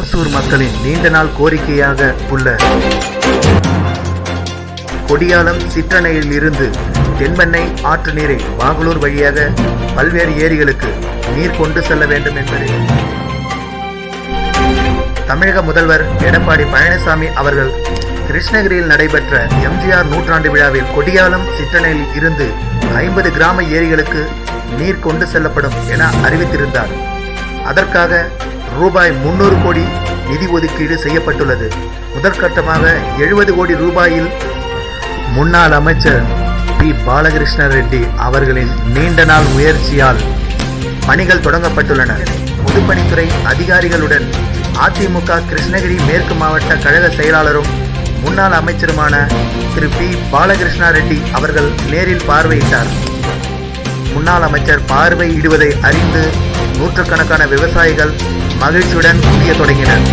ஓசூர் மக்களின் நீண்ட நாள் கோரிக்கையாக உள்ள கொடியாலம் சிற்றணையில் இருந்து தென்பெண்ணை ஆற்று நீரை வாகலூர் வழியாக பல்வேறு ஏரிகளுக்கு நீர் கொண்டு செல்ல வேண்டும் என்பது தமிழக முதல்வர் எடப்பாடி பழனிசாமி அவர்கள் கிருஷ்ணகிரியில் நடைபெற்ற எம்ஜிஆர் நூற்றாண்டு விழாவில் கொடியாலம் சிற்றணையில் இருந்து 50 கிராம ஏரிகளுக்கு நீர் கொண்டு செல்லப்படும் என அறிவித்திருந்தார். அதற்காக ரூபாய் 300 கோடி நிதி ஒதுக்கீடு செய்யப்பட்டுள்ளது. முதற்கட்டமாக 70 கோடி ரூபாயில் முன்னாள் அமைச்சர் பி பாலகிருஷ்ண ரெட்டி அவர்களின் நீண்ட நாள் முயற்சியால் பணிகள் தொடங்கப்பட்டுள்ளன. பொதுப்பணித்துறை அதிகாரிகளுடன் அதிமுக கிருஷ்ணகிரி மேற்கு மாவட்ட கழக செயலாளரும் முன்னாள் அமைச்சருமான திரு பி பாலகிருஷ்ண ரெட்டி அவர்கள் நேரில் பார்வையிட்டார். முன்னாள் அமைச்சர் பார்வையிடுவதை அறிந்து நூற்றுக்கணக்கான விவசாயிகள் மகிழ்ச்சியுடன் குவிய தொடங்கினர்.